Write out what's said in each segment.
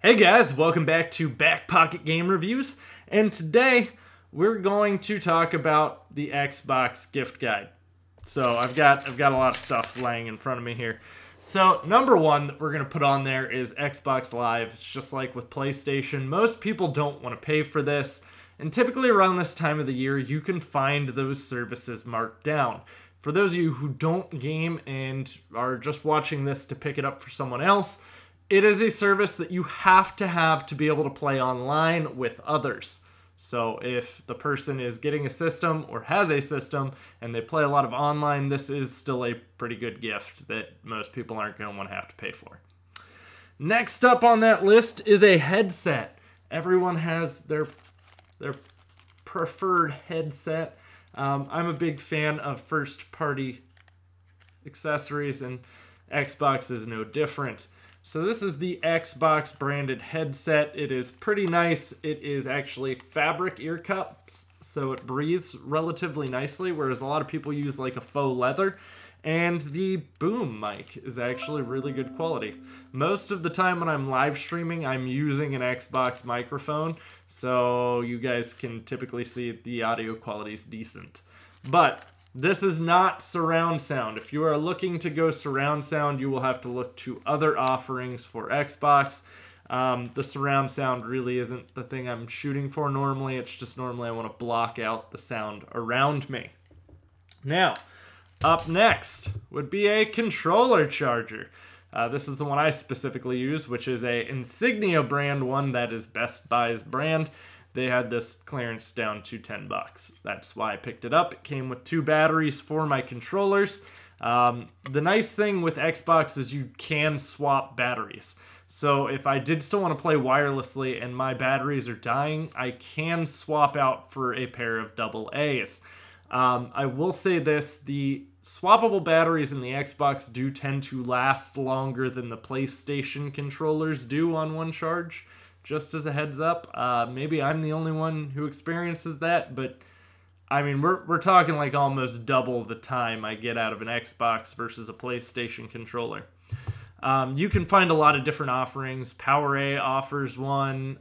Hey guys, welcome back to BackPocketGameReviews, and today we're going to talk about the Xbox gift guide. So I've got a lot of stuff laying in front of me here. So number one that we're going to put on there is Xbox Live. It's just like with PlayStation. Most people don't want to pay for this, and typically around this time of the year you can find those services marked down. For those of you who don't game and are just watching this to pick it up for someone else, it is a service that you have to be able to play online with others. So if the person is getting a system or has a system and they play a lot of online, this is still a pretty good gift that most people aren't going to want to have to pay for. Next up on that list is a headset. Everyone has their preferred headset. I'm a big fan of first-party accessories, and Xbox is no different. So this is the Xbox branded headset. It is pretty nice. It is actually fabric ear cups, so it breathes relatively nicely, whereas a lot of people use like a faux leather. And the boom mic is actually really good quality. Most of the time when I'm live streaming, I'm using an Xbox microphone, so you guys can typically see the audio quality is decent. But this is not surround sound. If you are looking to go surround sound, you will have to look to other offerings for Xbox. The surround sound really isn't the thing I'm shooting for normally. It's just normally I want to block out the sound around me. Now, up next would be a controller charger. This is the one I specifically use, which is a Insignia brand one that is Best Buy's brand. They had this clearance down to $10. That's why I picked it up. It came with 2 batteries for my controllers. The nice thing with Xbox is you can swap batteries. So if I did still want to play wirelessly and my batteries are dying, I can swap out for a pair of AA's. I will say this, the swappable batteries in the Xbox do tend to last longer than the PlayStation controllers do on one charge. Just as a heads up, maybe I'm the only one who experiences that, but I mean, we're talking like almost double the time I get out of an Xbox versus a PlayStation controller. You can find a lot of different offerings. PowerA offers one.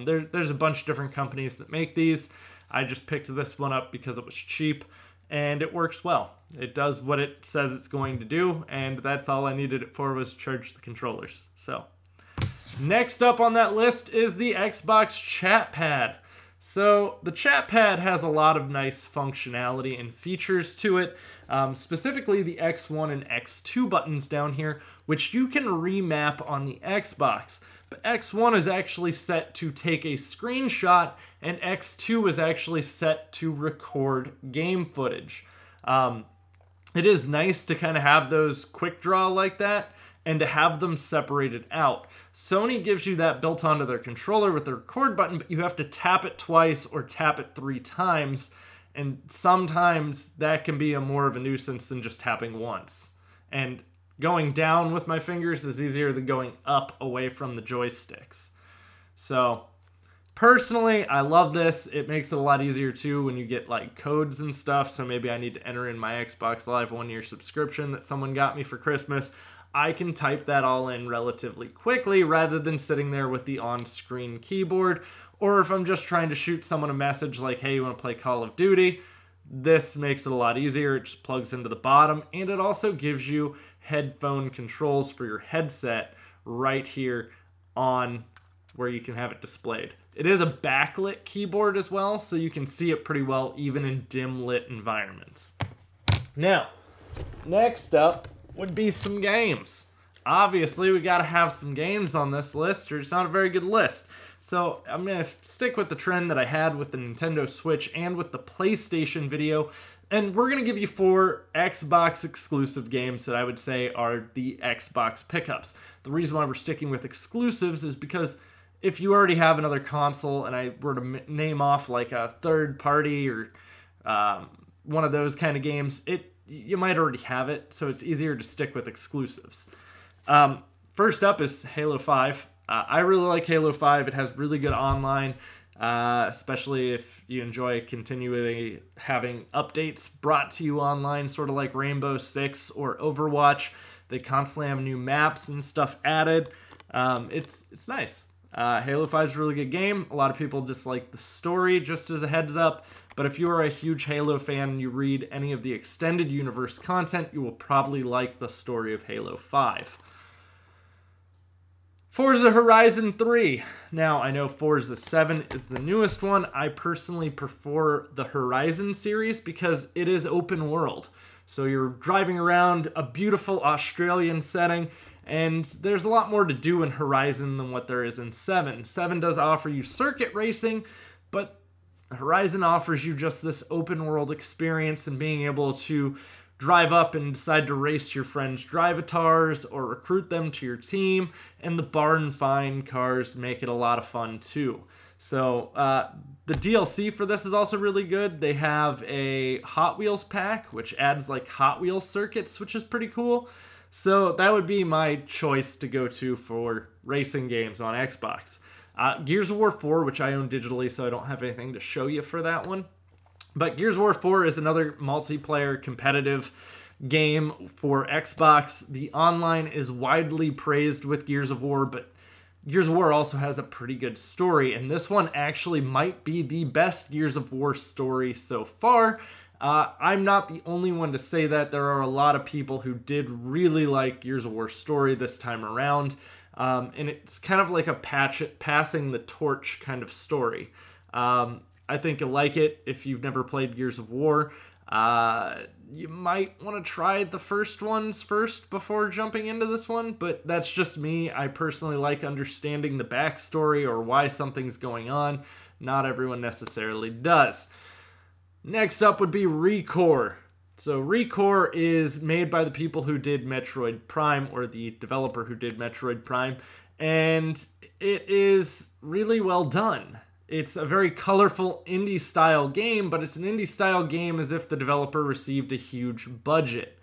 There's a bunch of different companies that make these. I just picked this one up because it was cheap, and it works well. It does what it says it's going to do, and that's all I needed it for, was charge the controllers. So next up on that list is the Xbox Chat Pad. So the Chat Pad has a lot of nice functionality and features to it, specifically the X1 and X2 buttons down here, which you can remap on the Xbox. But X1 is actually set to take a screenshot, and X2 is actually set to record game footage. It is nice to kind of have those quick draw like that, and to have them separated out. Sony gives you that built onto their controller with the record button, but you have to tap it twice or tap it 3 times, and sometimes that can be more of a nuisance than just tapping once. And going down with my fingers is easier than going up away from the joysticks. So personally, I love this. It makes it a lot easier too when you get like codes and stuff, so maybe I need to enter in my Xbox Live 1-year subscription that someone got me for Christmas. I can type that all in relatively quickly rather than sitting there with the on-screen keyboard. Or if I'm just trying to shoot someone a message like, hey, you want to play Call of Duty? This makes it a lot easier. It just plugs into the bottom, and it also gives you headphone controls for your headset right here on where you can have it displayed. It is a backlit keyboard as well, so you can see it pretty well even in dim lit environments. Now, next up would be some games. Obviously, we gotta have some games on this list, or it's not a very good list. So I'm gonna stick with the trend that I had with the Nintendo Switch and with the PlayStation video, and we're gonna give you 4 Xbox exclusive games that I would say are the Xbox pickups. The reason why we're sticking with exclusives is because if you already have another console, and I were to name off like a third party or one of those kind of games, you might already have it, so it's easier to stick with exclusives. First up is Halo 5. I really like Halo 5. It has really good online, especially if you enjoy continually having updates brought to you online, sort of like Rainbow Six or Overwatch. They constantly have new maps and stuff added. It's nice. Halo 5 is a really good game. A lot of people dislike the story, just as a heads up. But if you are a huge Halo fan and you read any of the extended universe content, you will probably like the story of Halo 5. Forza Horizon 3. Now, I know Forza 7 is the newest one. I personally prefer the Horizon series because it is open world. So you're driving around a beautiful Australian setting, and there's a lot more to do in Horizon than what there is in 7. 7 does offer you circuit racing, but Horizon offers you just this open world experience and being able to drive up and decide to race your friends' drivatars or recruit them to your team, and the barn find cars make it a lot of fun too. So the DLC for this is also really good. They have a Hot Wheels pack, which adds like Hot Wheels circuits, which is pretty cool. So that would be my choice to go to for racing games on Xbox. Gears of War 4, which I own digitally, so I don't have anything to show you for that one. But Gears of War 4 is another multiplayer competitive game for Xbox. The online is widely praised with Gears of War, but Gears of War also has a pretty good story, and this one actually might be the best Gears of War story so far. I'm not the only one to say that. There are a lot of people who did really like Gears of War story this time around. And it's kind of like a passing the torch kind of story. I think you'll like it if you've never played Gears of War. You might want to try the first ones first before jumping into this one, but that's just me. I personally like understanding the backstory or why something's going on. Not everyone necessarily does. Next up would be ReCore. So ReCore is made by the people who did Metroid Prime, or the developer who did Metroid Prime, and it is really well done. It's a very colorful indie-style game, but it's an indie-style game as if the developer received a huge budget.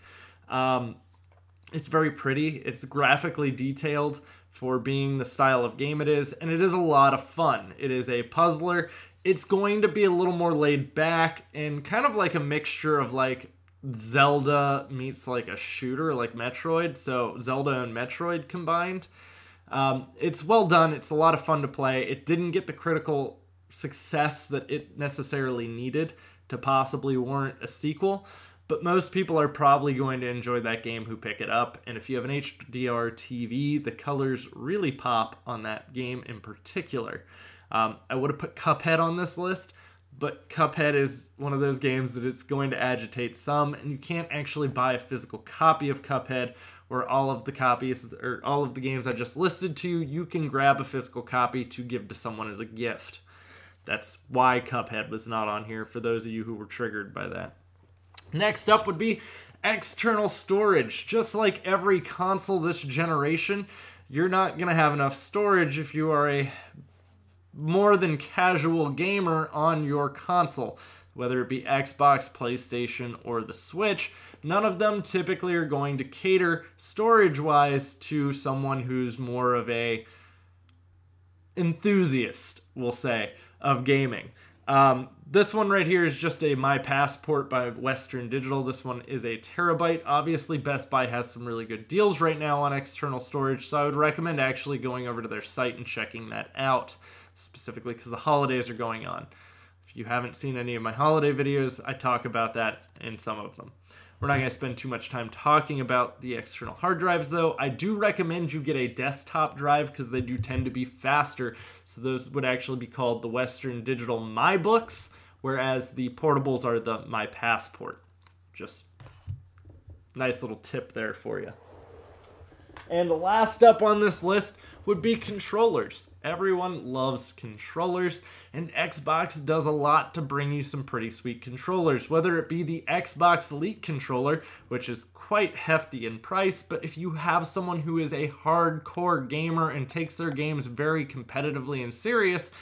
It's very pretty. It's graphically detailed for being the style of game it is, and it is a lot of fun. It is a puzzler. It's going to be a little more laid back and kind of like a mixture of like Zelda meets like a shooter like Metroid, so Zelda and Metroid combined. It's well done. It's a lot of fun to play. It didn't get the critical success that it necessarily needed to possibly warrant a sequel, but most people are probably going to enjoy that game who pick it up, and if you have an HDR TV, the colors really pop on that game in particular. I would have put Cuphead on this list, but Cuphead is one of those games that it's going to agitate some, and you can't actually buy a physical copy of Cuphead, or all of the copies, or all of the games I just listed to you. You can grab a physical copy to give to someone as a gift. That's why Cuphead was not on here, for those of you who were triggered by that. Next up would be external storage. Just like every console this generation, you're not going to have enough storage if you are a more than casual gamer on your console, whether it be Xbox, PlayStation, or the Switch. None of them typically are going to cater storage-wise to someone who's more of a enthusiast, we'll say, of gaming. This one right here is just a My Passport by Western Digital. This one is a terabyte. Obviously, Best Buy has some really good deals right now on external storage, so I would recommend actually going over to their site and checking that out, specifically because the holidays are going on. If you haven't seen any of my holiday videos, I talk about that in some of them. We're not going to spend too much time talking about the external hard drives, though. I do recommend you get a desktop drive because they do tend to be faster. So those would actually be called the Western Digital MyBooks, whereas the portables are the My Passport. Just nice little tip there for you. And last up on this list would be controllers. Everyone loves controllers, and Xbox does a lot to bring you some pretty sweet controllers, whether it be the Xbox Elite controller, which is quite hefty in price, but if you have someone who is a hardcore gamer and takes their games very competitively and serious,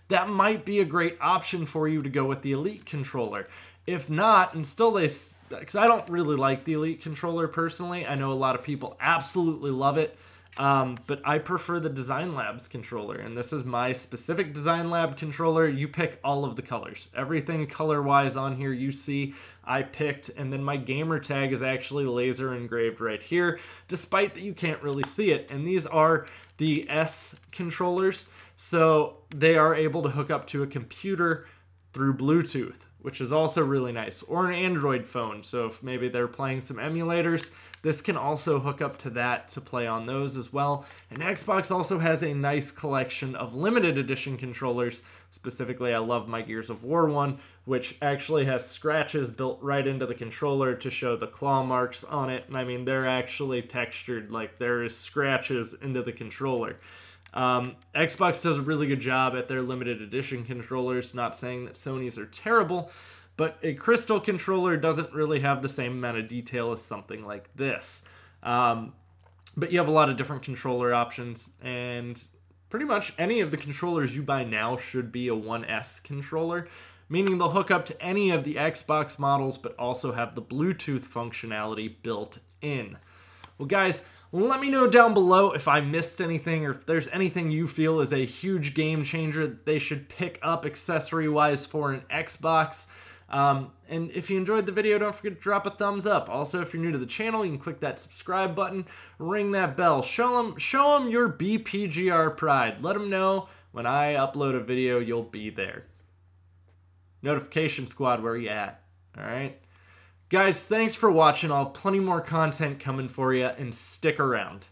that might be a great option for you to go with the Elite controller. If not, and still because I don't really like the Elite controller personally, I know a lot of people absolutely love it, but I prefer the Design Labs controller, and this is my specific Design Lab controller. You pick all of the colors. Everything color-wise on here you see, I picked, and then my gamer tag is actually laser engraved right here, despite that you can't really see it. And these are the S controllers. So they are able to hook up to a computer through Bluetooth, which is also really nice, or an Android phone. So if maybe they're playing some emulators, this can also hook up to that to play on those as well. And Xbox also has a nice collection of limited edition controllers. Specifically, I love my Gears of War one, which actually has scratches built right into the controller to show the claw marks on it. And I mean, they're actually textured, like there is scratches into the controller. Xbox does a really good job at their limited edition controllers, not saying that Sony's are terrible, but a Crystal controller doesn't really have the same amount of detail as something like this. But you have a lot of different controller options, and pretty much any of the controllers you buy now should be a 1S controller, meaning they'll hook up to any of the Xbox models, but also have the Bluetooth functionality built in. Well, guys, let me know down below if I missed anything or if there's anything you feel is a huge game changer that they should pick up accessory-wise for an Xbox. And if you enjoyed the video, don't forget to drop a thumbs up. Also, if you're new to the channel, you can click that subscribe button, ring that bell. Show them your BPGR pride. Let them know when I upload a video, you'll be there. Notification squad, where you at? All right? Guys, thanks for watching. I'll have plenty more content coming for you, and stick around.